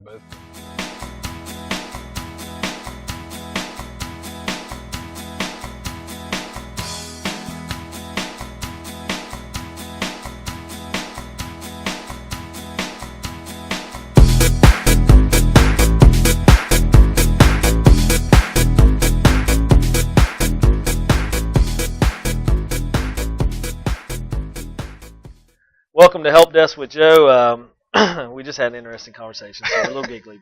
Both. Welcome to Help Desk with Joe. We just had an interesting conversation, so we're a little giggly.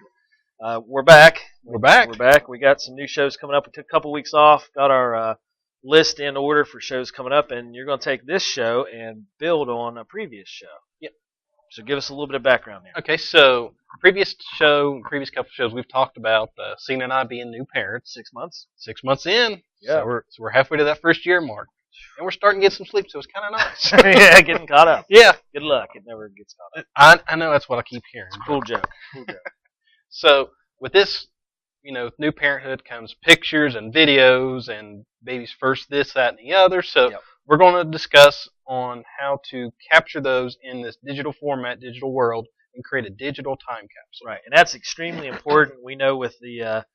We're back. We're back. We're back. We got some new shows coming up. We took a couple weeks off, got our list in order for shows coming up, and you're going to take this show and build on a previous show. Yep. So give us a little bit of background there. Okay, so previous couple shows, we've talked about Cena and I being new parents. 6 months. 6 months in. Yeah. So we're halfway to that first year mark. And we're starting to get some sleep, so it's kind of nice. Yeah, getting caught up. Yeah. Good luck. It never gets caught up. I know that's what I keep hearing. It's a cool joke. So with this, new parenthood comes pictures and videos and baby's first this, that, and the other. So We're going to discuss on how to capture those in this digital format, digital world, and create a digital time capsule. Right, and that's extremely important. We know with the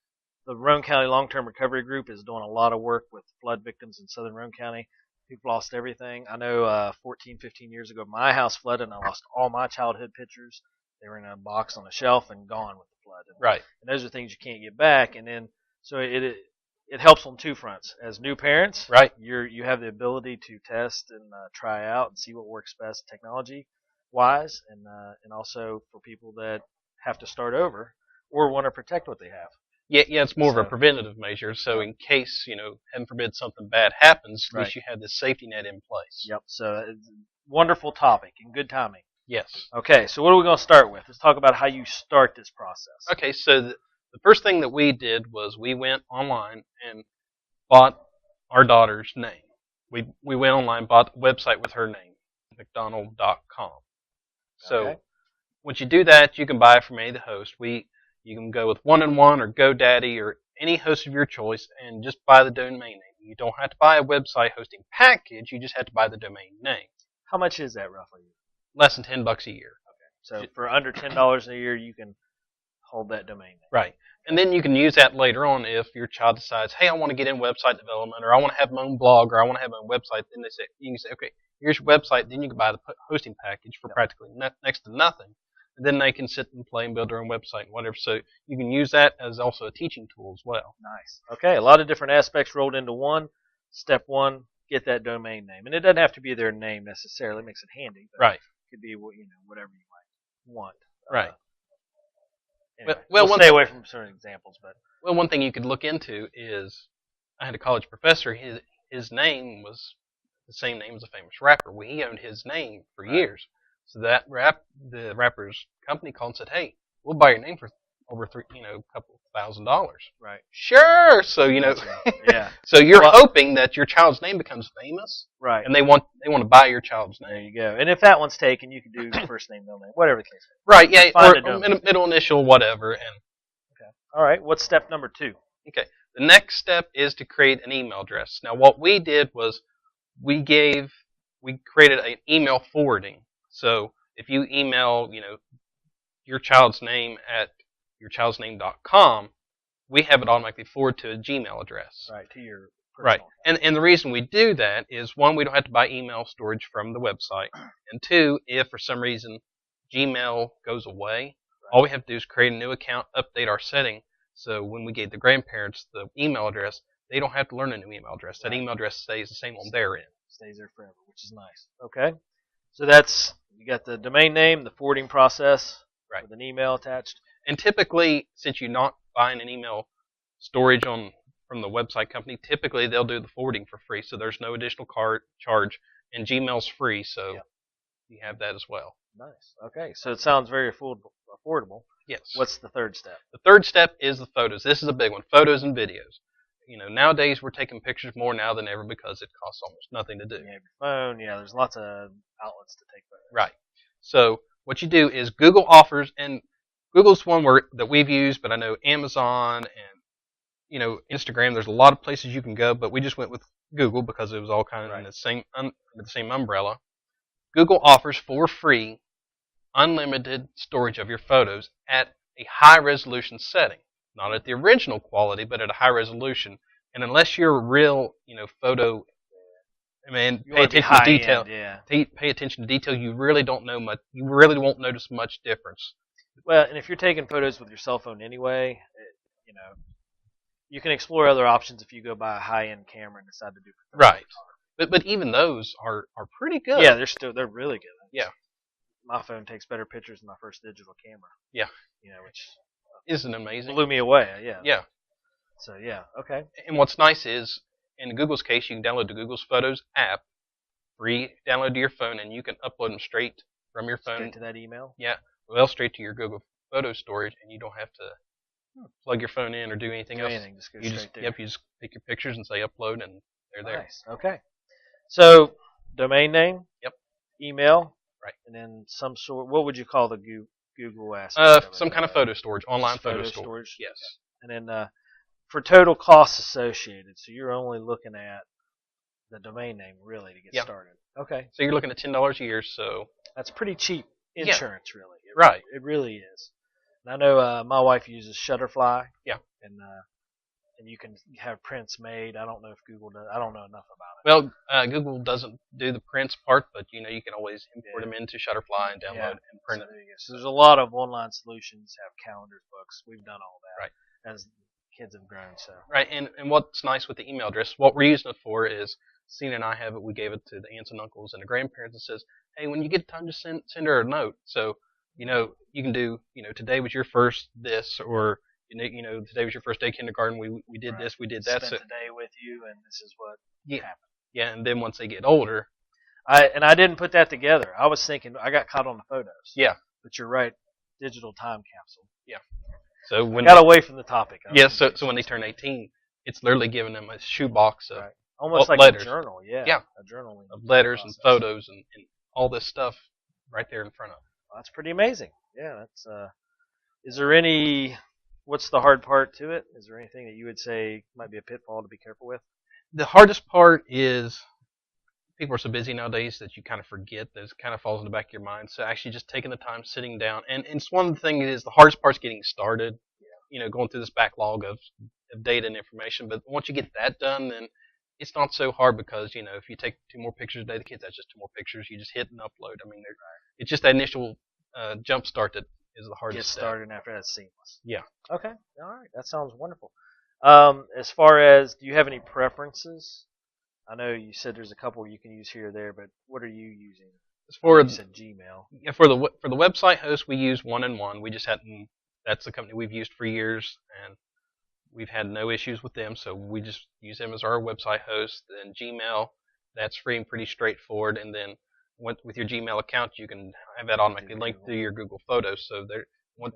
Roane County Long-Term Recovery Group is doing a lot of work with flood victims in southern Roane County. People lost everything. I know 14, 15 years ago, my house flooded, and I lost all my childhood pictures. They were in a box on a shelf and gone with the flood. Right. And those are things you can't get back. And then, so it helps on two fronts. As new parents, right, you have the ability to test and try out and see what works best technology-wise, and also for people that have to start over or want to protect what they have. Yeah, it's more of a preventative measure. So in case, heaven forbid something bad happens, at least you have this safety net in place. Yep. So it's a wonderful topic and good timing. Yes. Okay, so what are we going to start with? Let's talk about how you start this process. Okay, so the first thing that we did was we went online and bought our daughter's name. We went online, bought the website with her name, mcdonald.com. So once you do that, you can buy it from any of the hosts. You can go with One-on-One or GoDaddy or any host of your choice and just buy the domain name. You don't have to buy a website hosting package. You just have to buy the domain name. How much is that roughly? Less than $10 a year. Okay. So for under $10 a year, you can hold that domain name. Right. And then you can use that later on if your child decides, hey, I want to get in website development, or I want to have my own blog, or I want to have my own website. Then you can say, okay, here's your website. Then you can buy the hosting package for practically next to nothing. And then they can sit and play and build their own website and whatever. So you can use that as also a teaching tool as well. Nice. Okay, a lot of different aspects rolled into one. Step one, get that domain name. And it doesn't have to be their name necessarily. It makes it handy. But right. It could be whatever you might want. Right. Anyway, we'll stay away from certain examples. But one thing you could look into is I had a college professor. His name was the same name as a famous rapper. Well, he owned his name for years. So the rapper's company called and said, "Hey, we'll buy your name for over a couple $1,000." Right. Sure. So yeah. So you're hoping that your child's name becomes famous, right? And they want to buy your child's name. There you go. And if that one's taken, you can do first name, middle name, whatever the case is. Right. Yeah. Or middle initial, whatever. And okay. All right. What's step number 2? Okay. The next step is to create an email address. Now, what we did was we created an email forwarding. So if you email, your child's name at yourchildsname.com, we have it automatically forward to a Gmail address. Right, to your personal. Right. And the reason we do that is, one, we don't have to buy email storage from the website. And two, if for some reason Gmail goes away, all we have to do is create a new account, update our setting. So when we gave the grandparents the email address, they don't have to learn a new email address. That email address stays the same on their end. Stays there forever, which is nice. Okay. So you got the domain name, the forwarding process, right, with an email attached. And typically, since you're not buying an email storage from the website company, typically they'll do the forwarding for free, so there's no additional charge, and Gmail's free, so you have that as well. Nice. Okay, so it sounds very affordable. Yes. What's the third step? The third step is the photos. This is a big one, photos and videos. Nowadays we're taking pictures more now than ever because it costs almost nothing to do. You have your phone. Yeah, there's lots of outlets to take photos. Right. So what you do is Google offers, and Google's one that we've used, but I know Amazon and Instagram. There's a lot of places you can go, but we just went with Google because it was all kind of in the same umbrella. Google offers for free unlimited storage of your photos at a high resolution setting, not at the original quality, but at a high resolution. And unless you're a real, photo, You pay want to be attention to high detail. end, yeah. Pay attention to detail. You really don't know much. You really won't notice much difference. Well, and if you're taking photos with your cell phone anyway, you know, you can explore other options if you go buy a high end camera and decide to do Right. But even those are pretty good. Yeah, they're really good. Yeah. My phone takes better pictures than my first digital camera. Yeah. Which isn't amazing. blew me away. Yeah. Yeah. So yeah, okay. And what's nice is, in Google's case, you can download the Google's Photos app, free download to your phone, and you can upload them straight from your phone. Straight to that email. Yeah. Well, straight to your Google Photo storage, and you don't have to plug your phone in or do anything else. Just go You straight just there. Yep. You just pick your pictures and say upload, and they're there. Nice. Okay. So domain name. Yep. Email. Right. And then some sort. What would you call the Google aspect? Some kind of photo storage, online photo storage. Yes. And then for total costs associated, so you're only looking at the domain name really to get started. Okay. So you're looking at $10 a year. So that's pretty cheap insurance, really. Right. It really is. And I know my wife uses Shutterfly. Yeah. And you can have prints made. I don't know if Google does. I don't know enough about it. Well, Google doesn't do the prints part, but you can always import them into Shutterfly and download and print it. So there's a lot of online solutions, have calendars, books. We've done all that. Right. As kids have grown, so. Right, and what's nice with the email address, what we're using it for is, Cena and I have it. We gave it to the aunts and uncles and the grandparents, and says, hey, when you get time, just send her a note. So, you can do, today was your first this, or today was your first day kindergarten. We did this, we did that. Spent the day with you, and this is what happened. Yeah, and then once they get older, I didn't put that together. I was thinking I got caught on the photos. Yeah, but you're right. Digital time capsule. Yeah. So when got away from the topic. So when they turn 18, it's literally giving them a shoebox of almost like letters. A journal. Yeah. A journal of letters and photos and all this stuff right there in front of them. Well, that's pretty amazing. Yeah. That's. Is there any? What's the hard part to it? Is there anything that you would say might be a pitfall to be careful with? The hardest part is people are so busy nowadays that you kind of forget that it kind of falls in the back of your mind. So actually just taking the time, sitting down, and it's one of the things is the hardest part's getting started, going through this backlog of data and information. But once you get that done, then it's not so hard because, if you take 2 more pictures a day, the kids, that's just 2 more pictures. You just hit and upload. I mean, it's just that initial jump start that is the hardest step. Get started, and after that's seamless. Yeah. Okay. All right. That sounds wonderful. As far as, do you have any preferences? I know you said there's a couple you can use here or there, but what are you using? As for you said Gmail. Yeah, for the website host, we use 1&1. We just hadn't. That's the company we've used for years, and we've had no issues with them. So we just use them as our website host. Then Gmail, that's free and pretty straightforward. And then with your Gmail account, you can have that automatically linked to your Google Photos. So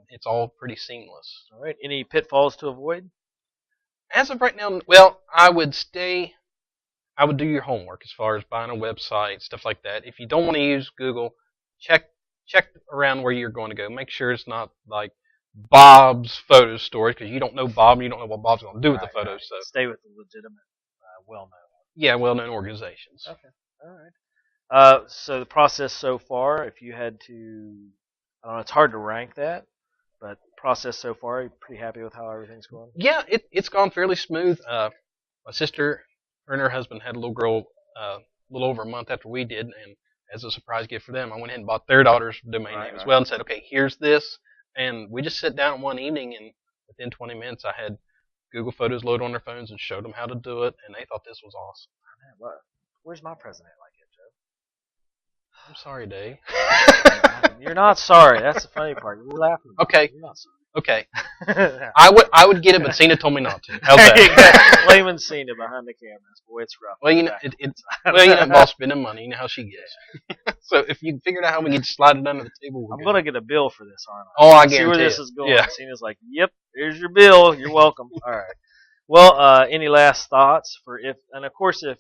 it's all pretty seamless. All right. Any pitfalls to avoid? As of right now, well, I would do your homework as far as buying a website, stuff like that. If you don't want to use Google, check around where you're going to go. Make sure it's not like Bob's photo storage, because you don't know Bob and you don't know what Bob's going to do with the photos. Right. So stay with the legitimate, well-known. Yeah, well-known organizations. Okay. All right. So the process so far, if you had to, I don't know, it's hard to rank that, but process so far, you're pretty happy with how everything's going? Yeah, it's gone fairly smooth. My sister, her and her husband had a little girl a little over a month after we did, and as a surprise gift for them, I went ahead and bought their daughter's domain name as well and said, okay, here's this. And we just sat down one evening, and within 20 minutes, I had Google Photos load on their phones and showed them how to do it, and they thought this was awesome. Where's my president like it, Joe? I'm sorry, Dave. You're not sorry. That's the funny part. You're laughing. Okay. You're not sorry. Okay. I would get it, but Cena told me not to. How's that? Flaming Cena behind the cameras. Boy, it's rough. Well, boss spending money. You know how she gets. So if you figured out how we can slide it under the table, I'm going to get a bill for this, aren't I? Oh, I guarantee see where this it. is going. Yeah. Cena's like, yep, here's your bill. You're welcome. All right. Well, any last thoughts and of course, if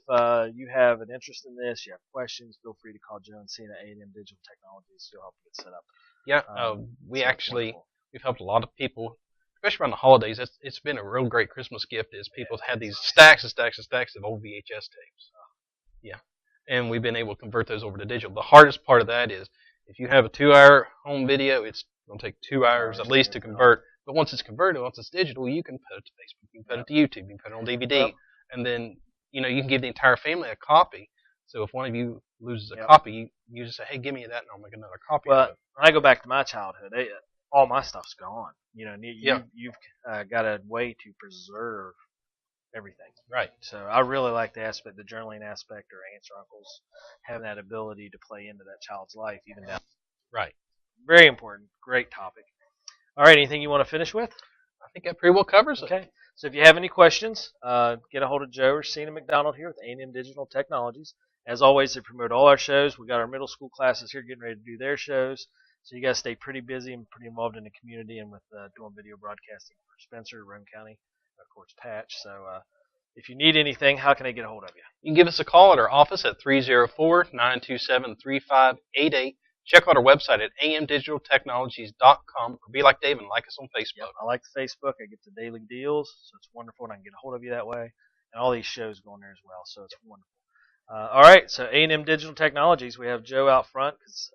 you have an interest in this, you have questions, feel free to call Joe and Cena, A&M Digital Technologies. She'll help you get set up. Yeah, we've helped a lot of people, especially around the holidays. It's been a real great Christmas gift. Is people have had these stacks and stacks and stacks of old VHS tapes. Yeah, and we've been able to convert those over to digital. The hardest part of that is if you have a 2-hour home video, it's going to take 2 hours at least to convert. But once it's converted, once it's digital, you can put it to Facebook, you can put it to YouTube, you can put it on DVD, and then you can give the entire family a copy. So if one of you loses a copy, you just say, "Hey, give me that, and I'll make another copy." Well, of it. when I go back to my childhood, all my stuff's gone. And you've got a way to preserve everything. Right. So I really like the journaling aspect, or aunts or uncles having that ability to play into that child's life, even down. Right. Very important. Great topic. All right. Anything you want to finish with? I think that pretty well covers it. Okay. So if you have any questions, get a hold of Joe or Cena McDonald here with A&M Digital Technologies. As always, they promote all our shows. We got our middle school classes here getting ready to do their shows. So you guys stay pretty busy and pretty involved in the community and with doing video broadcasting for Spencer, Roane County, of course, Patch. So if you need anything, how can I get a hold of you? You can give us a call at our office at 304-927-3588. Check out our website at amdigitaltechnologies.com, or be like Dave and like us on Facebook. Yep, I like the Facebook. I get the daily deals, so it's wonderful, and I can get a hold of you that way. And all these shows go on there as well, so it's wonderful. All right, so A&M Digital Technologies. We have Joe out front because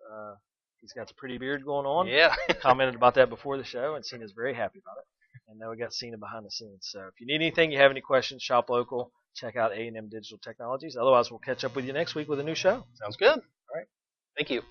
he's got the pretty beard going on. Yeah. Commented about that before the show, and Cena's very happy about it. And now we got Cena behind the scenes. So if you need anything, you have any questions, shop local, check out A&M Digital Technologies. Otherwise, we'll catch up with you next week with a new show. Sounds good. All right. Thank you.